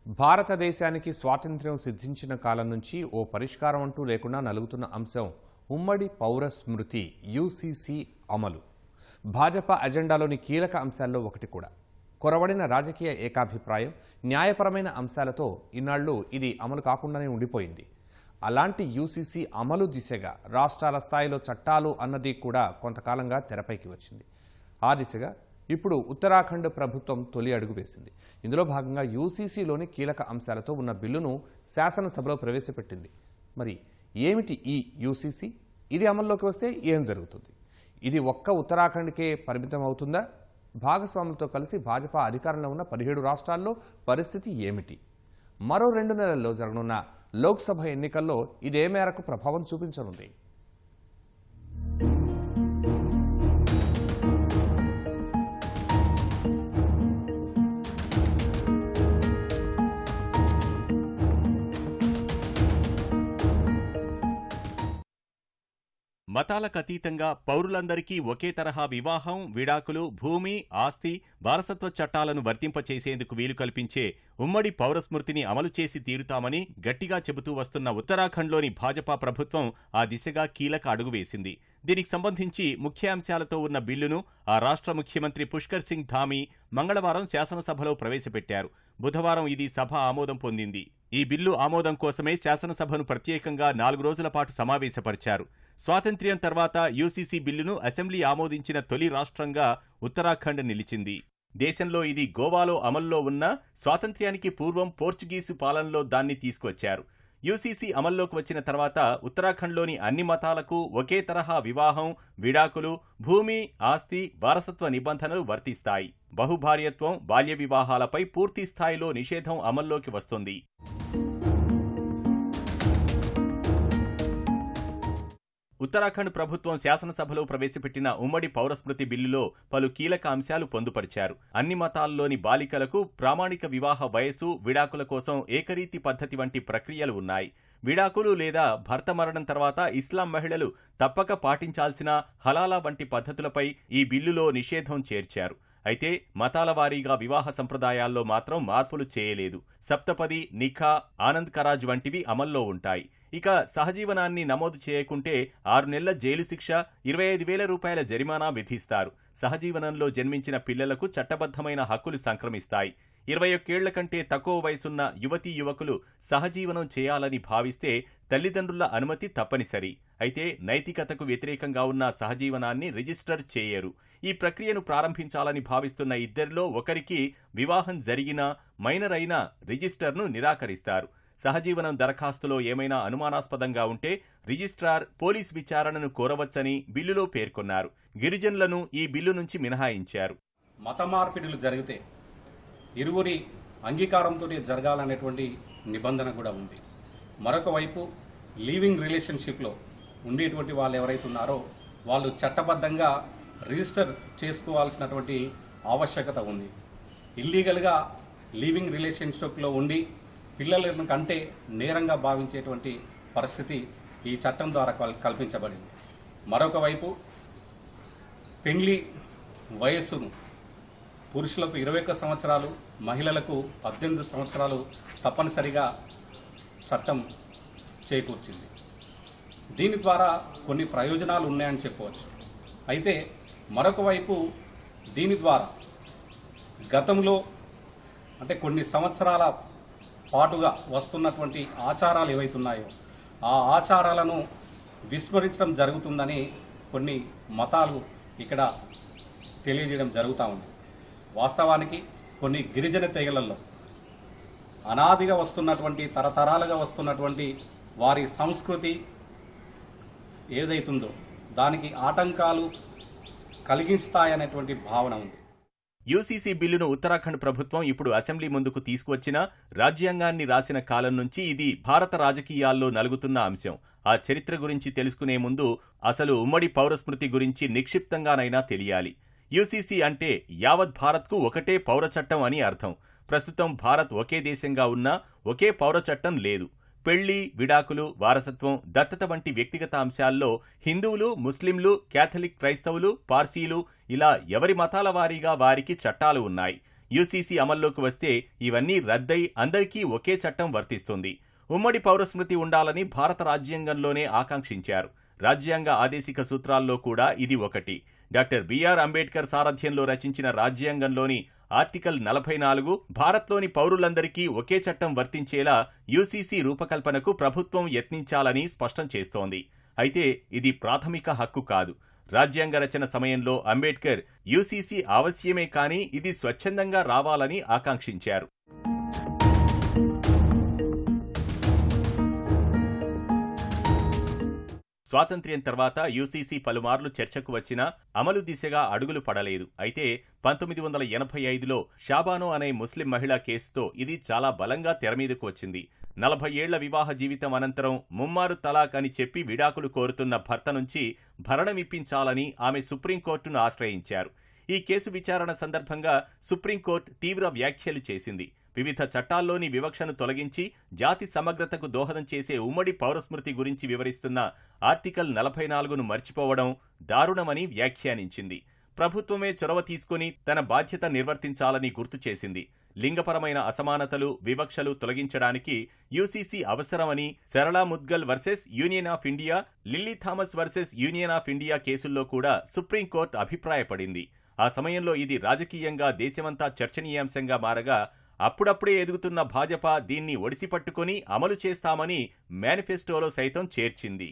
భారతదేశానికి స్వాతంత్ర్యం సిద్ధించిన కాలం నుంచి ఓ పరిష్కారం అంటూ లేకుండా నలుగుతున్న అంశం ఉమ్మడి పౌర స్మృతి యూసీసీ అమలు. భాజపా అజెండాలోని కీలక అంశాల్లో ఒకటి కూడా. కొరవడిన రాజకీయ ఏకాభిప్రాయం, న్యాయపరమైన అంశాలతో ఇన్నాళ్లు ఇది అమలు కాకుండానే ఉండిపోయింది. అలాంటి యూసీసీ అమలు దిశగా రాష్ట్రాల స్థాయిలో చట్టాలు అన్నది కూడా కొంతకాలంగా తెరపైకి వచ్చింది. ఆ దిశగా ఇప్పుడు ఉత్తరాఖండ్ ప్రభుత్వం తొలి అడుగు వేసింది. ఇందులో భాగంగా యూసీసీలోని కీలక అంశాలతో ఉన్న బిల్లును శాసనసభలో ప్రవేశపెట్టింది. మరి ఏమిటి ఈ యూసీసీ? ఇది అమల్లోకి వస్తే ఏం జరుగుతుంది? ఇది ఒక్క ఉత్తరాఖండ్కే పరిమితం అవుతుందా? భాగస్వాములతో కలిసి భాజపా అధికారంలో ఉన్న 17 రాష్ట్రాల్లో పరిస్థితి ఏమిటి? మరో 2 నెలల్లో జరగనున్న లోక్సభ ఎన్నికల్లో ఇదే మేరకు ప్రభావం చూపించనుంది. మతాలకు అతీతంగా పౌరులందరికీ ఒకే తరహా వివాహం, విడాకులు, భూమి, ఆస్తి, వారసత్వ చట్టాలను వర్తింపచేసేందుకు వీలు కల్పించే ఉమ్మడి పౌరస్మృతిని అమలు చేసి తీరుతామని గట్టిగా చెబుతూ వస్తున్న ఉత్తరాఖండ్లోని భాజపా ప్రభుత్వం ఆ దిశగా కీలక అడుగు వేసింది. దీనికి సంబంధించి ముఖ్యాంశాలతో ఉన్న బిల్లును ఆ రాష్ట్ర ముఖ్యమంత్రి పుష్కర్ సింగ్ ధామీ మంగళవారం శాసనసభలో ప్రవేశపెట్టారు. బుధవారం ఇది సభ ఆమోదం పొందింది. ఈ బిల్లు ఆమోదం కోసమే శాసనసభను ప్రత్యేకంగా 4 రోజుల పాటు సమావేశపరిచారు. స్వాతంత్ర్యం తర్వాత యూసీసీ బిల్లును అసెంబ్లీ ఆమోదించిన తొలి రాష్ట్రంగా ఉత్తరాఖండ్ నిలిచింది. దేశంలో ఇది గోవాలో అమల్లో ఉన్న స్వాతంత్ర్యానికి పూర్వం పోర్చుగీసు పాలనలో దాన్ని తీసుకొచ్చారు. యూసీసీ అమల్లోకి వచ్చిన తర్వాత ఉత్తరాఖండ్లోని అన్ని మతాలకు ఒకే తరహా వివాహం, విడాకులు, భూమి, ఆస్తి, వారసత్వ నిబంధనలు వర్తిస్తాయి. బహుభార్యత్వం, బాల్య వివాహాలపై పూర్తి స్థాయిలో నిషేధం అమల్లోకి వస్తుంది. ఉత్తరాఖండ్ ప్రభుత్వం శాసనసభలో ప్రవేశపెట్టిన ఉమ్మడి పౌరస్మృతి బిల్లులో పలు కీలక అంశాలు పొందుపరిచారు. అన్ని మతాల్లోని బాలికలకు ప్రామాణిక వివాహ వయసు, విడాకుల కోసం ఏకరీతి పద్ధతి వంటి ప్రక్రియలు ఉన్నాయి. విడాకులు లేదా భర్త మరణం తర్వాత ఇస్లాం మహిళలు తప్పక పాటించాల్సిన హలాలా వంటి పద్ధతులపై ఈ బిల్లులో నిషేధం చేర్చారు. అయితే మతాల వారీగా వివాహ సంప్రదాయాల్లో మాత్రం మార్పులు చేయలేదు. సప్తపది, నిఖా, ఆనంద్ కరాజ్ వంటివి అమల్లో ఉంటాయి. ఇక సహజీవనాన్ని నమోదు చేయకుంటే 6 నెలల జైలు శిక్ష, 25,000 రూపాయల జరిమానా విధిస్తారు. సహజీవనంలో జన్మించిన పిల్లలకు చట్టబద్ధమైన హక్కులు సంక్రమిస్తాయి. 21 ఏళ్ల కంటే తక్కువ వయసున్న యువతీ యువకులు సహజీవనం చేయాలని భావిస్తే తల్లిదండ్రుల అనుమతి తప్పనిసరి. అయితే నైతికతకు వ్యతిరేకంగా ఉన్న సహజీవనాన్ని రిజిస్టర్ చేయరు. ఈ ప్రక్రియను ప్రారంభించాలని భావిస్తున్న ఇద్దరిలో ఒకరికి వివాహం జరిగినా, మైనర్ అయినా రిజిస్టర్ను నిరాకరిస్తారు. సహజీవనం దరఖాస్తులో ఏమైనా అనుమానాస్పదంగా ఉంటే రిజిస్ట్రార్ పోలీస్ విచారణను కోరవచ్చని బిల్లులో పేర్కొన్నారు. గిరిజనులను ఈ బిల్లు నుంచి మినహాయించారు. మత మార్పిడులు జరిగితే ఇరువురి అంగీకారంతో జరగాలనేటువంటి నిబంధన కూడా ఉంది. మరొక వైపు లీవింగ్ రిలేషన్షిప్లో ఉండేటువంటి వాళ్ళు ఎవరైతే ఉన్నారో వాళ్ళు చట్టబద్ధంగా రిజిస్టర్ చేసుకోవాల్సినటువంటి ఆవశ్యకత ఉంది. ఇల్లీగల్గా లీవింగ్ రిలేషన్షిప్లో ఉండి పిల్లల కంటే నేరంగా భావించేటువంటి పరిస్థితి ఈ చట్టం ద్వారా కల్పించబడింది. మరొక వైపు పెండ్లి వయస్సును పురుషులకు 21 సంవత్సరాలు, మహిళలకు 18 సంవత్సరాలు తప్పనిసరిగా చట్టం చేకూర్చింది. దీని ద్వారా కొన్ని ప్రయోజనాలు ఉన్నాయని చెప్పవచ్చు. అయితే మరొక వైపు దీని ద్వారా గతంలో అంటే కొన్ని సంవత్సరాల పాటుగా వస్తున్నటువంటి ఆచారాలు ఏవైతున్నాయో ఆ ఆచారాలను విస్మరించడం జరుగుతుందని కొన్ని మతాలు ఇక్కడ తెలియజేయడం జరుగుతూ ఉంది. వాస్తవానికి కొన్ని గిరిజన తెగలలో అనాదిగా వస్తున్నటువంటి, తరతరాలుగా వస్తున్నటువంటి వారి సంస్కృతి ఏదైతుందో దానికి ఆటంకాలు కలిగిస్తాయనేటువంటి భావన ఉంది. యూసీసీ బిల్లును ఉత్తరాఖండ్ ప్రభుత్వం ఇప్పుడు అసెంబ్లీ ముందుకు తీసుకువచ్చినా రాజ్యాంగాన్ని రాసిన కాలం నుంచి ఇది భారత రాజకీయాల్లో నలుగుతున్న అంశం. ఆ చరిత్ర గురించి తెలుసుకునే ముందు అసలు ఉమ్మడి పౌరస్మృతి గురించి నిక్షిప్తంగానైనా తెలియాలి. యూసీసీ అంటే యావత్ భారత్కు ఒకటే పౌర చట్టం అని అర్థం. ప్రస్తుతం భారత్ ఒకే దేశంగా ఉన్నా ఒకే పౌర చట్టం లేదు. పెళ్లి, విడాకులు, వారసత్వం, దత్తత వంటి వ్యక్తిగత అంశాల్లో హిందువులు, ముస్లింలు, క్యాథలిక్ క్రైస్తవులు, పార్సీలు ఇలా ఎవరి మతాల వారీగా వారికి చట్టాలు ఉన్నాయి. యూసీసీ అమల్లోకి వస్తే ఇవన్నీ రద్దై అందరికీ ఒకే చట్టం వర్తిస్తుంది. ఉమ్మడి పౌరస్మృతి ఉండాలని భారత రాజ్యాంగంలోనే ఆకాంక్షించారు. రాజ్యాంగ ఆదేశిక సూత్రాల్లో కూడా ఇది ఒకటి. డాక్టర్ బిఆర్ అంబేద్కర్ సారథ్యంలో రచించిన రాజ్యాంగంలోని ఆర్టికల్ 44 భారత్లోని పౌరులందరికీ ఒకే చట్టం వర్తించేలా యూసీసీ రూపకల్పనకు ప్రభుత్వం యత్నించాలని స్పష్టం చేస్తోంది. అయితే ఇది ప్రాథమిక హక్కు కాదు. రాజ్యాంగ రచన సమయంలో అంబేద్కర్ యూసీసీ ఆవశ్యమే కానీ ఇది స్వచ్ఛందంగా రావాలని ఆకాంక్షించారు. స్వాతంత్ర్యం తర్వాత యూసీసీ పలుమార్లు చర్చకు వచ్చినా అమలు దిశగా అడుగులు పడలేదు. అయితే 1985లో షాబానో అనే ముస్లిం మహిళా కేసుతో ఇది చాలా బలంగా తెరమీదకు వచ్చింది. 40 ఏళ్ల వివాహ జీవితం అనంతరం ముమ్మారు తలాక్ అని చెప్పి విడాకులు కోరుతున్న భర్త నుంచి భరణమిప్పించాలని ఆమె సుప్రీంకోర్టును ఆశ్రయించారు. ఈ కేసు విచారణ సందర్భంగా సుప్రీంకోర్టు తీవ్ర వ్యాఖ్యలు చేసింది. వివిధ చట్టాల్లోని వివక్షను తొలగించి జాతి సమగ్రతకు దోహదం చేసే ఉమ్మడి పౌరస్మృతి గురించి వివరిస్తున్న ఆర్టికల్ 44ను మర్చిపోవడం దారుణమని వ్యాఖ్యానించింది. ప్రభుత్వమే చొరవ తీసుకుని తన బాధ్యత నిర్వర్తించాలని గుర్తు చేసింది. లింగపరమైన అసమానతలు, వివక్షలు తొలగించడానికి యూసీసీ అవసరమని Sarla Mudgal versus union of India, Lily Thomas versus union of India కేసుల్లో కూడా సుప్రీంకోర్టు అభిప్రాయపడింది. ఆ సమయంలో ఇది రాజకీయంగా దేశమంతా చర్చనీయాంశంగా మారగా అప్పుడప్పుడే ఎదుగుతున్న భాజపా దీన్ని ఒడిసిపట్టుకుని అమలు చేస్తామని మేనిఫెస్టోలో సైతం చేర్చింది.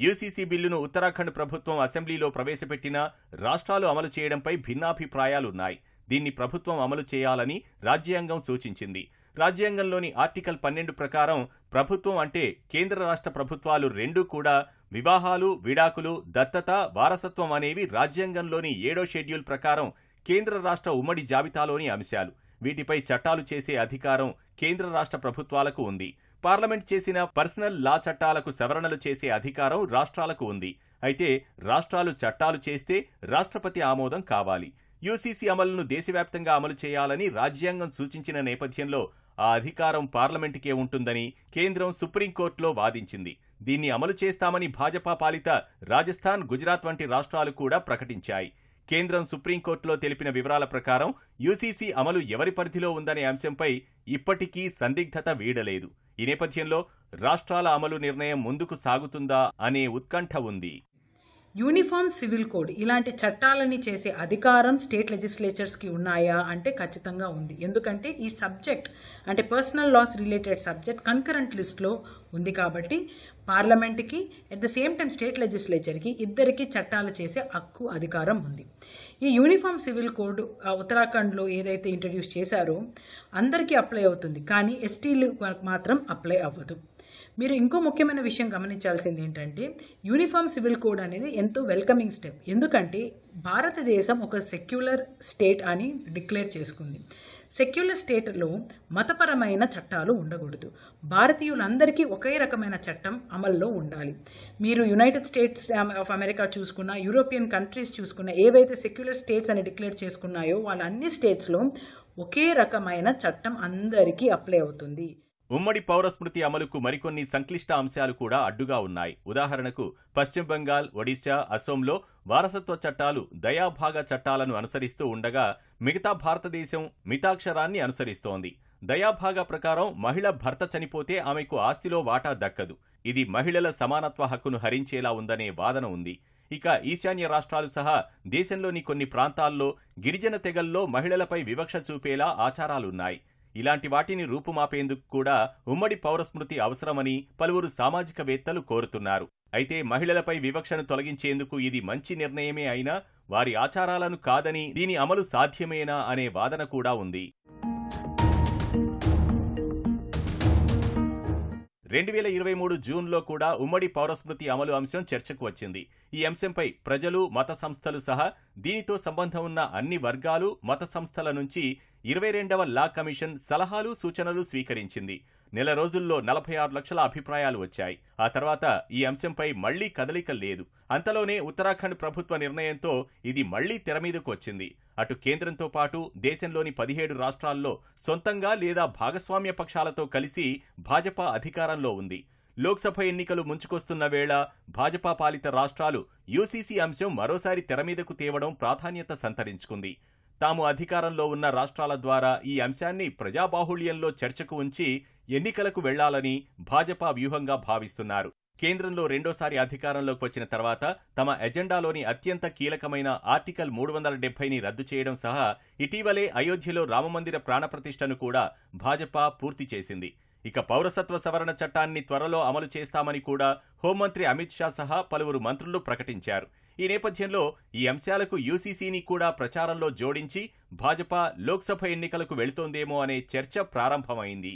యూసీసీ బిల్లును ఉత్తరాఖండ్ ప్రభుత్వం అసెంబ్లీలో ప్రవేశపెట్టినా రాష్ట్రాలు అమలు చేయడంపై భిన్నాభిప్రాయాలున్నాయి. దీన్ని ప్రభుత్వం అమలు చేయాలని రాజ్యాంగం సూచించింది. రాజ్యాంగంలోని ఆర్టికల్ 12 ప్రకారం ప్రభుత్వం అంటే కేంద్ర రాష్ట్ర ప్రభుత్వాలు రెండూ కూడా వివాహాలు, విడాకులు, దత్తత, వారసత్వం అనేవి రాజ్యాంగంలోని 7వ షెడ్యూల్ ప్రకారం కేంద్ర రాష్ట్ర ఉమ్మడి జాబితాలోని అంశాలు. వీటిపై చట్టాలు చేసే అధికారం కేంద్ర రాష్ట్ర ప్రభుత్వాలకు ఉంది. పార్లమెంట్ చేసిన పర్సనల్ లా చట్టాలకు సవరణలు చేసే అధికారం రాష్ట్రాలకు ఉంది. అయితే రాష్ట్రాలు చట్టాలు చేస్తే రాష్ట్రపతి ఆమోదం కావాలి. యూసీసీ అమలును దేశవ్యాప్తంగా అమలు చేయాలని రాజ్యాంగం సూచించిన నేపథ్యంలో ఆ అధికారం పార్లమెంటుకే ఉంటుందని కేంద్రం సుప్రీంకోర్టులో వాదించింది. దీన్ని అమలు చేస్తామని భాజపా పాలిత రాజస్థాన్, గుజరాత్ వంటి రాష్ట్రాలు కూడా ప్రకటించాయి. కేంద్రం సుప్రీంకోర్టులో తెలిపిన వివరాల ప్రకారం యూసీసీ అమలు ఎవరి పరిధిలో ఉందనే అంశంపై ఇప్పటికీ సందిగ్ధత వీడలేదు. ఈ నేపథ్యంలో రాష్ట్రాల అమలు నిర్ణయం ముందుకు సాగుతుందా అనే ఉత్కంఠ ఉంది. యూనిఫామ్ సివిల్ కోడ్ ఇలాంటి చట్టాలని చేసే అధికారం స్టేట్ లెజిస్లేచర్స్కి ఉన్నాయా అంటే ఖచ్చితంగా ఉంది. ఎందుకంటే ఈ సబ్జెక్ట్ అంటే personal laws related subject concurrent లిస్ట్లో ఉంది కాబట్టి పార్లమెంట్కి at the same time state లెజిస్లేచర్కి ఇద్దరికి చట్టాలు చేసే హక్కు అధికారం ఉంది. ఈ యూనిఫామ్ సివిల్ కోడ్ ఉత్తరాఖండ్లో ఏదైతే ఇంట్రడ్యూస్ చేశారో అందరికీ అప్లై అవుతుంది, కానీ ఎస్టీలు మాత్రం అప్లై అవ్వదు. మీరు ఇంకో ముఖ్యమైన విషయం గమనించాల్సింది ఏంటంటే యూనిఫామ్ సివిల్ కోడ్ అనేది ఎంతో వెల్కమింగ్ స్టెప్. ఎందుకంటే భారతదేశం ఒక సెక్యులర్ స్టేట్ అని డిక్లేర్ చేసుకుంది. సెక్యులర్ స్టేట్లో మతపరమైన చట్టాలు ఉండకూడదు. భారతీయులందరికీ ఒకే రకమైన చట్టం అమల్లో ఉండాలి. మీరు యునైటెడ్ స్టేట్స్ ఆఫ్ అమెరికా చూసుకున్న, యూరోపియన్ కంట్రీస్ చూసుకున్న, ఏవైతే సెక్యులర్ స్టేట్స్ అని డిక్లేర్ చేసుకున్నాయో వాళ్ళ అన్ని స్టేట్స్లో ఒకే రకమైన చట్టం అందరికీ అప్లై అవుతుంది. ఉమ్మడి పౌరస్మృతి అమలుకు మరికొన్ని సంక్లిష్ట అంశాలు కూడా అడ్డుగా ఉన్నాయి. ఉదాహరణకు పశ్చిమ బెంగాల్, ఒడిశా, అసోంలో వారసత్వ చట్టాలు దయాభాగ చట్టాలను అనుసరిస్తూ ఉండగా మిగతా భారతదేశం మితాక్షరాన్ని అనుసరిస్తోంది. దయాభాగ ప్రకారం మహిళ భర్త చనిపోతే ఆమెకు ఆస్తిలో వాటా దక్కదు. ఇది మహిళల సమానత్వ హక్కును హరించేలా ఉందనే వాదన ఉంది. ఇక ఈశాన్య రాష్ట్రాలు సహా దేశంలోని కొన్ని ప్రాంతాల్లో గిరిజన తెగల్లో మహిళలపై వివక్ష చూపేలా ఆచారాలున్నాయి. ఇలాంటి వాటిని రూపుమాపేందుకు కూడా ఉమ్మడి పౌరస్మృతి అవసరమని పలువురు సామాజికవేత్తలు కోరుతున్నారు. అయితే మహిళలపై వివక్షను తొలగించేందుకు ఇది మంచి నిర్ణయమే అయినా వారి ఆచారాలను కాదని దీని అమలు సాధ్యమేనా అనే వాదన కూడా ఉంది. 2023 జూన్లో కూడా ఉమ్మడి పౌరస్మృతి అమలు అంశం చర్చకు వచ్చింది. ఈ అంశంపై ప్రజలు, మత సంస్థలు సహా దీనితో సంబంధం ఉన్న అన్ని వర్గాలు, మత సంస్థల నుంచి 22వ లా కమిషన్ సలహాలు, సూచనలు స్వీకరించింది. నెల రోజుల్లో 46 లక్షల అభిప్రాయాలు వచ్చాయి. ఆ తర్వాత ఈ అంశంపై మళ్లీ కదలిక లేదు. అంతలోనే ఉత్తరాఖండ్ ప్రభుత్వ నిర్ణయంతో ఇది మళ్లీ తెరమీదకు వచ్చింది. అటు కేంద్రంతో పాటు దేశంలోని 17 రాష్ట్రాల్లో సొంతంగా లేదా భాగస్వామ్య పక్షాలతో కలిసి భాజపా అధికారంలో ఉంది. లోక్సభ ఎన్నికలు ముంచుకొస్తున్న వేళ భాజపా పాలిత రాష్ట్రాలు యూసీసీ అంశం మరోసారి తెరమీదకు తేవడం ప్రాధాన్యత సంతరించుకుంది. తాము అధికారంలో ఉన్న రాష్ట్రాల ద్వారా ఈ అంశాన్ని ప్రజాబాహుళ్యంలో చర్చకు ఉంచి ఎన్నికలకు వెళ్లాలని భాజపా వ్యూహంగా భావిస్తున్నారు. కేంద్రంలో రెండోసారి అధికారంలోకి వచ్చిన తర్వాత తమ ఎజెండాలోని అత్యంత కీలకమైన ఆర్టికల్ 370ని రద్దు చేయడం సహా ఇటీవలే అయోధ్యలో రామమందిర ప్రాణప్రతిష్ఠను కూడా భాజపా పూర్తి చేసింది. ఇక పౌరసత్వ సవరణ చట్టాన్ని త్వరలో అమలు చేస్తామని కూడా హోంమంత్రి అమిత్ షా సహా పలువురు మంత్రులు ప్రకటించారు. ఈ నేపథ్యంలో ఈ అంశాలకు యూసీసీని కూడా ప్రచారంలో జోడించి భాజపా లోక్సభ ఎన్నికలకు వెళుతోందేమో అనే చర్చ ప్రారంభమైంది.